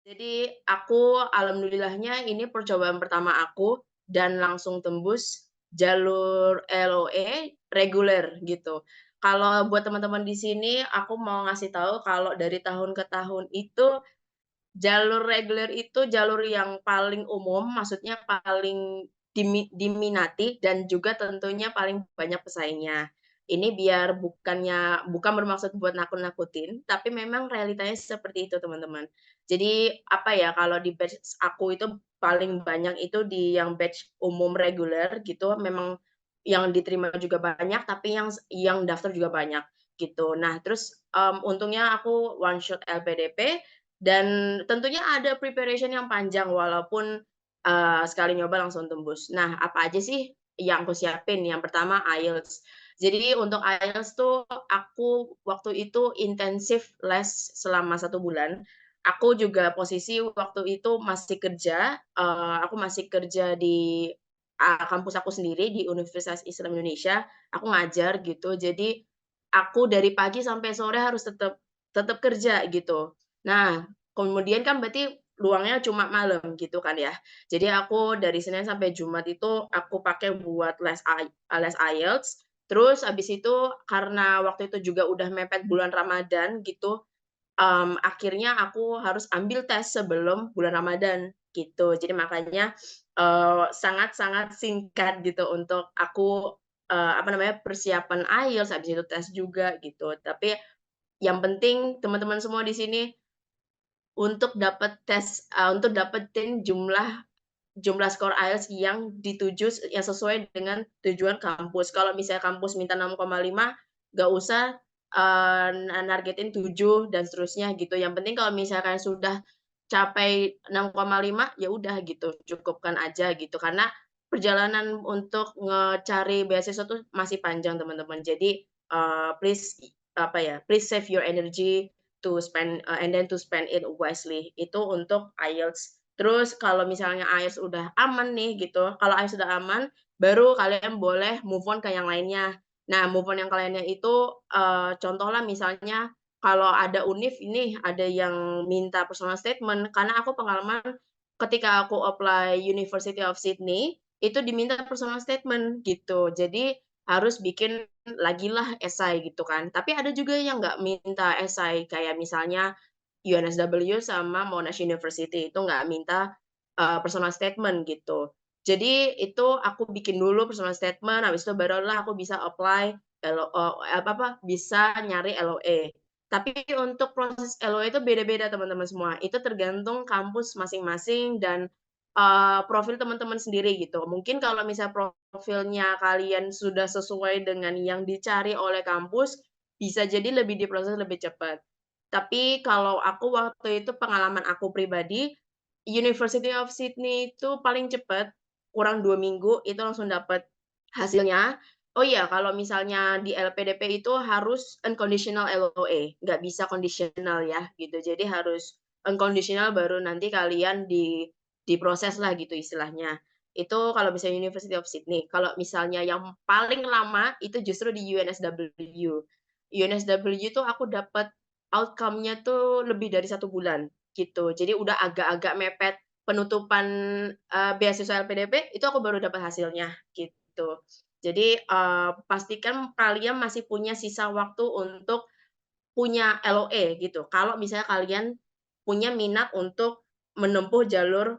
Jadi aku alhamdulillahnya ini percobaan pertama aku dan langsung tembus jalur LOE reguler gitu. Kalau buat teman-teman di sini aku mau ngasih tahu kalau dari tahun ke tahun itu jalur reguler itu jalur yang paling umum, maksudnya paling diminati dan juga tentunya paling banyak pesaingnya. Ini biar bukan bermaksud buat nakut-nakutin, tapi memang realitanya seperti itu, teman-teman. Jadi, apa ya, kalau di batch aku itu paling banyak itu di yang batch umum reguler gitu, memang yang diterima juga banyak, tapi yang daftar juga banyak, gitu. Nah, terus, untungnya aku one shot LPDP, dan tentunya ada preparation yang panjang walaupun, sekali nyoba langsung tembus. Nah, apa aja sih yang aku siapin? Yang pertama IELTS. Jadi untuk IELTS tuh aku waktu itu intensif les selama 1 bulan. Aku juga posisi waktu itu masih kerja, aku masih kerja di, kampus aku sendiri di Universitas Islam Indonesia, aku ngajar gitu. Jadi aku dari pagi sampai sore harus tetap tetap kerja gitu. Nah, kemudian kan berarti luangnya cuma malam gitu kan ya. Jadi aku dari Senin sampai Jumat itu aku pakai buat les IELTS, terus habis itu karena waktu itu juga udah mepet bulan Ramadan gitu, akhirnya aku harus ambil tes sebelum bulan Ramadan gitu. Jadi makanya, sangat-sangat singkat gitu untuk aku, apa namanya, persiapan IELTS, habis itu tes juga gitu. Tapi yang penting teman-teman semua di sini untuk dapetin jumlah jumlah skor IELTS yang yang sesuai dengan tujuan kampus. Kalau misalnya kampus minta 6,5, nggak usah, nargetin 7 dan seterusnya gitu. Yang penting kalau misalkan sudah capai 6,5, ya udah gitu, cukupkan aja gitu. Karena perjalanan untuk ngecari beasiswa tuh masih panjang, teman-teman. Jadi, please, apa ya, please save your energy to spend, and then to spend it wisely. Itu untuk IELTS. Terus kalau misalnya IELTS udah aman nih gitu, kalau IELTS udah aman, baru kalian boleh move on ke yang lainnya. Nah, move on yang ke lainnya itu, contohlah misalnya kalau ada univ ini, ada yang minta personal statement, karena aku pengalaman ketika aku apply University of Sydney, itu diminta personal statement gitu. Jadi harus bikin lagilah esai gitu kan. Tapi ada juga yang nggak minta esai, kayak misalnya UNSW sama Monash University itu nggak minta, personal statement gitu. Jadi itu aku bikin dulu personal statement, habis itu barulah aku bisa apply bisa nyari LOE. Tapi untuk proses LOE itu beda-beda teman-teman semua, itu tergantung kampus masing-masing dan, profil teman-teman sendiri gitu. Mungkin kalau misalnya profilnya kalian sudah sesuai dengan yang dicari oleh kampus, bisa jadi lebih diproses lebih cepat. Tapi kalau aku waktu itu pengalaman aku pribadi, University of Sydney itu paling cepat, kurang 2 minggu itu langsung dapat hasilnya. Oh iya, kalau misalnya di LPDP itu harus unconditional LOE, nggak bisa conditional ya, gitu. Jadi harus unconditional baru nanti kalian diproses lah gitu istilahnya. Itu kalau misalnya University of Sydney. Kalau misalnya yang paling lama itu justru di UNSW. UNSW itu aku dapat outcome-nya tuh lebih dari 1 bulan, gitu. Jadi udah agak-agak mepet penutupan, beasiswa LPDP, itu aku baru dapat hasilnya, gitu. Jadi, pastikan kalian masih punya sisa waktu untuk punya LOE gitu, kalau misalnya kalian punya minat untuk menempuh jalur,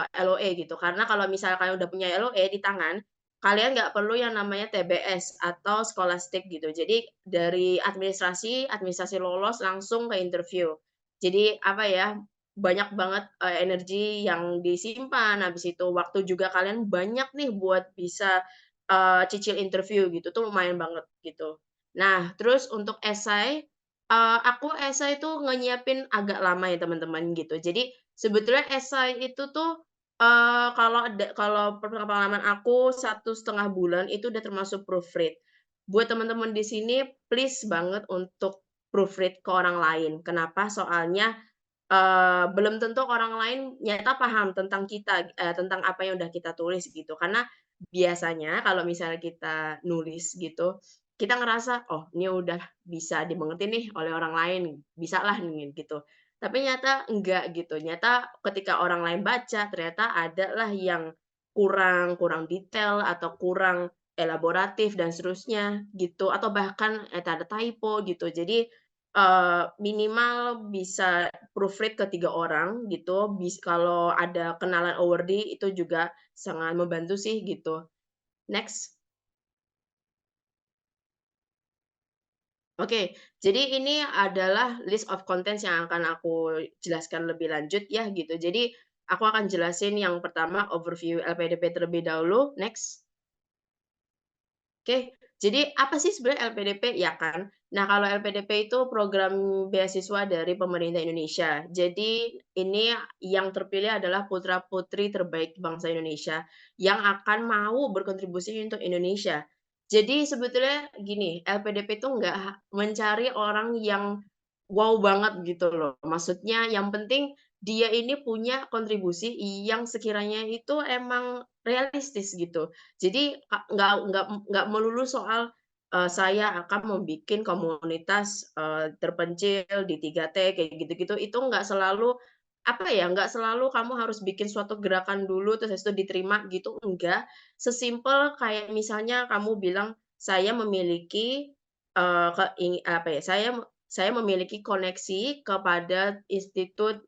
LOE gitu. Karena kalau misalnya kalian udah punya LOE di tangan, kalian nggak perlu yang namanya TBS atau scholastic gitu. Jadi dari administrasi administrasi lolos langsung ke interview. Jadi apa ya, banyak banget, energi yang disimpan, habis itu waktu juga kalian banyak nih buat bisa, cicil interview gitu, tuh lumayan banget gitu. Nah, terus untuk esai, aku esai itu nyiapin agak lama ya teman-teman gitu. Jadi sebetulnya esai itu tuh, kalau pengalaman aku 1,5 bulan itu udah termasuk proofread. Buat teman-teman di sini please banget untuk proofread ke orang lain. Kenapa? Soalnya belum tentu orang lain nyata paham tentang kita, tentang apa yang udah kita tulis gitu. Karena biasanya kalau misalnya kita nulis gitu, kita ngerasa, "Oh, ini udah bisa dimengerti nih oleh orang lain, bisalah nih," gitu. Tapi nyata enggak gitu, nyata ketika orang lain baca ternyata ada lah yang kurang kurang detail atau kurang elaboratif dan seterusnya gitu, atau bahkan, ada typo gitu. Jadi, minimal bisa proofread ke 3 orang gitu, kalau ada kenalan awardee itu juga sangat membantu sih gitu. Next. Oke, jadi ini adalah list of contents yang akan aku jelaskan lebih lanjut ya gitu. Jadi aku akan jelasin yang pertama overview LPDP terlebih dahulu, next. Oke, jadi apa sih sebenarnya LPDP, ya kan? Nah, kalau LPDP itu program beasiswa dari pemerintah Indonesia. Jadi ini yang terpilih adalah putra-putri terbaik bangsa Indonesia yang akan mau berkontribusi untuk Indonesia. Jadi sebetulnya gini, LPDP itu nggak mencari orang yang wow banget gitu loh. Maksudnya yang penting dia ini punya kontribusi yang sekiranya itu emang realistis gitu. Jadi nggak melulu soal, saya akan membikin komunitas, terpencil di 3T kayak gitu-gitu, itu nggak selalu, apa ya, nggak selalu kamu harus bikin suatu gerakan dulu terus habis itu diterima gitu, enggak. Sesimpel kayak misalnya kamu bilang, "Saya memiliki, apa ya, saya memiliki koneksi kepada institut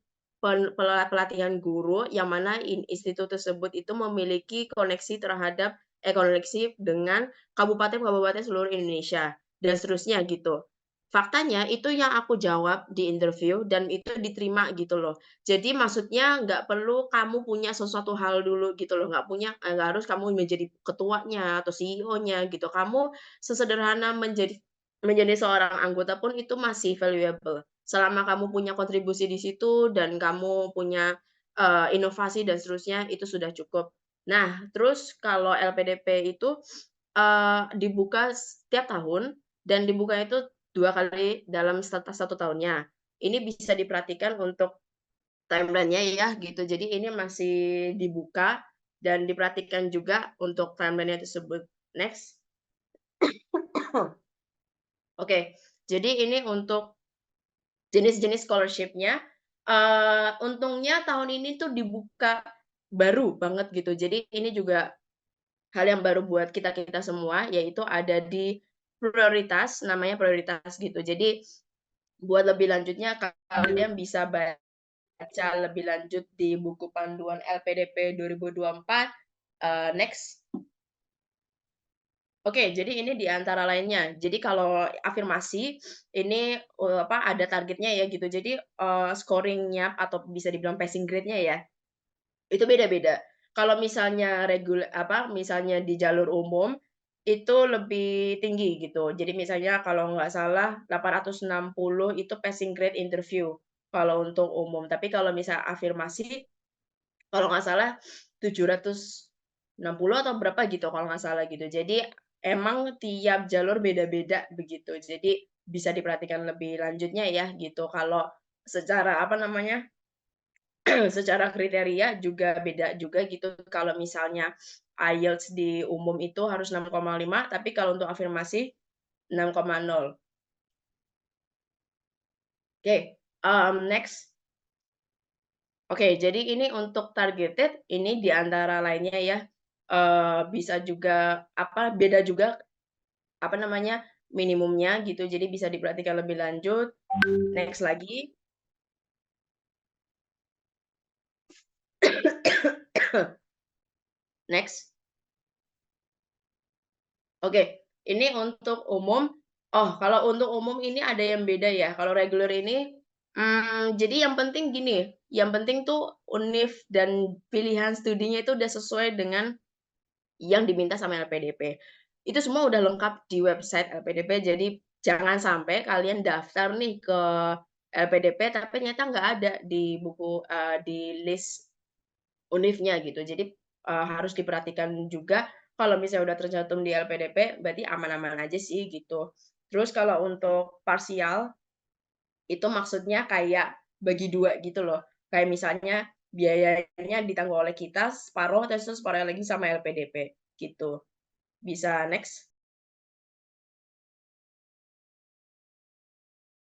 pelatihan guru yang mana institut tersebut itu memiliki koneksi terhadap koneksi dengan kabupaten-kabupaten seluruh Indonesia dan seterusnya gitu. Faktanya itu yang aku jawab di interview dan itu diterima gitu loh. Jadi maksudnya nggak perlu kamu punya sesuatu hal dulu gitu loh, nggak harus kamu menjadi ketuanya atau CEO-nya gitu. Kamu sesederhana menjadi seorang anggota pun itu masih valuable. Selama kamu punya kontribusi di situ dan kamu punya, inovasi dan seterusnya, itu sudah cukup. Nah, terus kalau LPDP itu, dibuka setiap tahun dan dibukanya itu 2 kali dalam satu tahunnya. Ini bisa diperhatikan untuk timeline-nya ya gitu. Jadi ini masih dibuka dan diperhatikan juga untuk timeline-nya tersebut. Next. Oke, jadi ini untuk jenis-jenis scholarship-nya, untungnya tahun ini tuh dibuka baru banget gitu. Jadi ini juga hal yang baru buat kita-kita semua, yaitu ada di prioritas, namanya prioritas gitu. Jadi buat lebih lanjutnya kalian bisa baca lebih lanjut di buku panduan LPDP 2024, next. Oke, jadi ini di antara lainnya. Jadi kalau afirmasi ini, ada targetnya ya gitu. Jadi, scoring-nya atau bisa dibilang passing grade-nya ya, itu beda-beda. Kalau misalnya misalnya di jalur umum, itu lebih tinggi gitu. Jadi misalnya kalau nggak salah 860 itu passing grade interview, kalau untuk umum. Tapi kalau misal afirmasi kalau nggak salah 760 atau berapa gitu kalau nggak salah gitu. Jadi emang tiap jalur beda-beda begitu. Jadi bisa diperhatikan lebih lanjutnya ya gitu. Kalau secara apa namanya, secara kriteria juga beda juga gitu. Kalau misalnya IELTS di umum itu harus 6,5, tapi kalau untuk afirmasi 6,0. Oke, next. Oke, jadi ini untuk targeted, ini di antara lainnya ya, bisa juga, beda juga, minimumnya gitu, jadi bisa diperhatikan lebih lanjut. Next lagi. Next. Oke, ini untuk umum. Oh, kalau untuk umum ini ada yang beda ya, kalau reguler ini, jadi yang penting gini, yang penting tuh univ dan pilihan studinya itu udah sesuai dengan yang diminta sama LPDP. Itu semua udah lengkap di website LPDP, jadi jangan sampai kalian daftar nih ke LPDP, tapi ternyata nggak ada di buku di list univnya gitu. Jadi, harus diperhatikan juga kalau misalnya udah tercantum di LPDP, berarti aman-aman aja sih gitu. Terus kalau untuk parsial, itu maksudnya kayak bagi 2 gitu loh. Kayak misalnya biayanya ditanggung oleh kita separuh, terus terus separuhnya lagi sama LPDP, gitu. Bisa next?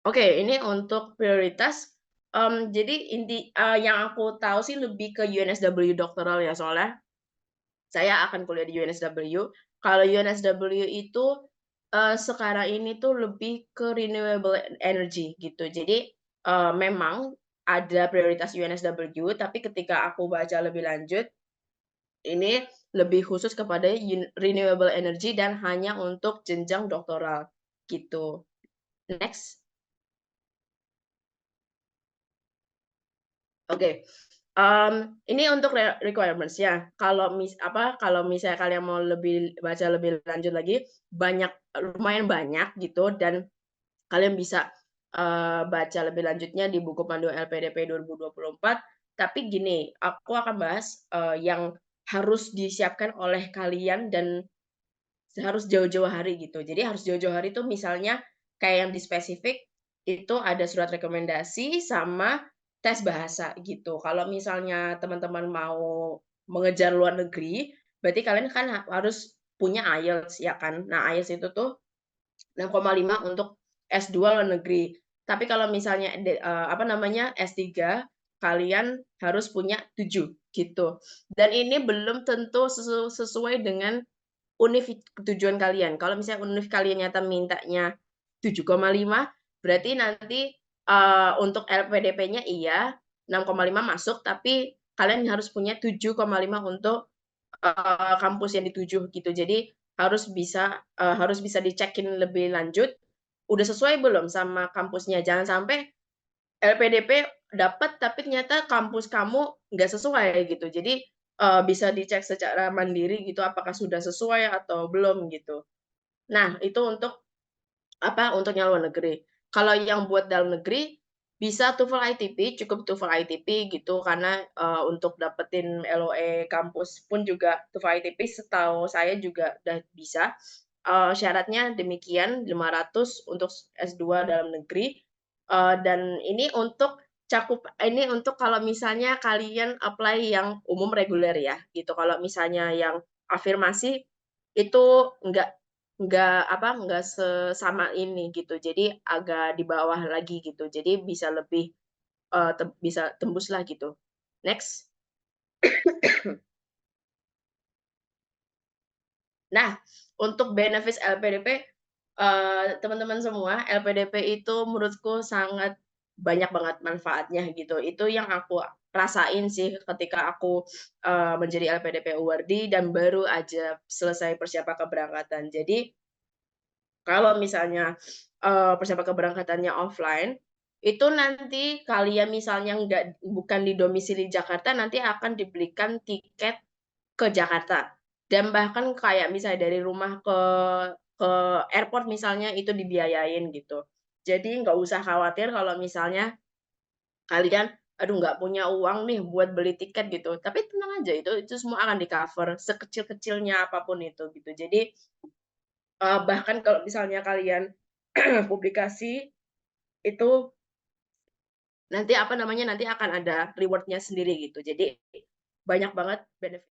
Oke, ini untuk prioritas, jadi yang aku tahu sih lebih ke UNSW doktoral ya, soalnya saya akan kuliah di UNSW. Kalau UNSW itu, sekarang ini tuh lebih ke renewable energy gitu. Jadi, memang ada prioritas UNSW, tapi ketika aku baca lebih lanjut, ini lebih khusus kepada renewable energy dan hanya untuk jenjang doktoral, gitu. Next. Oke, ini untuk requirements-nya. Kalau misalnya kalian mau baca lebih lanjut lagi, lumayan banyak gitu dan kalian bisa, baca lebih lanjutnya di buku panduan LPDP 2024. Tapi gini, aku akan bahas, yang harus disiapkan oleh kalian dan harus jauh-jauh hari gitu. Jadi harus jauh-jauh hari itu misalnya kayak yang di spesifik, itu ada surat rekomendasi sama tes bahasa gitu. Kalau misalnya teman-teman mau mengejar luar negeri, berarti kalian kan harus punya IELTS ya kan. Nah, IELTS itu tuh 6,5 untuk S2 luar negeri. Tapi kalau misalnya apa namanya, S3, kalian harus punya 7 gitu. Dan ini belum tentu sesuai dengan univ tujuan kalian. Kalau misalnya univ kalian nyata mintanya 7,5, berarti nanti, untuk LPDP-nya iya, 6,5 masuk, tapi kalian harus punya 7,5 untuk, kampus yang dituju gitu. Jadi harus bisa dicekin lebih lanjut, udah sesuai belum sama kampusnya. Jangan sampai LPDP dapat, tapi ternyata kampus kamu nggak sesuai gitu. Jadi, bisa dicek secara mandiri gitu, apakah sudah sesuai atau belum gitu. Nah, itu untuk untuk yang luar negeri. Kalau yang buat dalam negeri, bisa TOEFL ITP, cukup TOEFL ITP gitu, karena, untuk dapetin LOE kampus pun juga TOEFL ITP setahu saya juga udah bisa. Syaratnya demikian, 500 untuk S2 dalam negeri, dan ini untuk kalau misalnya kalian apply yang umum reguler ya, gitu. Kalau misalnya yang afirmasi, itu nggak nggak sesama ini gitu, jadi agak di bawah lagi gitu. Jadi bisa lebih, bisa tembuslah gitu. Next. Nah, untuk benefits LPDP, teman-teman semua, LPDP itu menurutku sangat banyak banget manfaatnya gitu. Itu yang aku rasain sih ketika aku, menjadi LPDP awardee dan baru aja selesai persiapan keberangkatan. Jadi kalau misalnya, persiapan keberangkatannya offline, itu nanti kalian misalnya bukan di domisili Jakarta, nanti akan dibelikan tiket ke Jakarta. Dan bahkan kayak misalnya dari rumah ke airport misalnya itu dibiayain gitu. Jadi nggak usah khawatir kalau misalnya kalian, "Aduh nggak punya uang nih buat beli tiket," gitu. Tapi tenang aja itu semua akan di-cover sekecil-kecilnya apapun itu gitu. Jadi, bahkan kalau misalnya kalian publikasi itu nanti nanti akan ada reward-nya sendiri gitu. Jadi banyak banget benefit.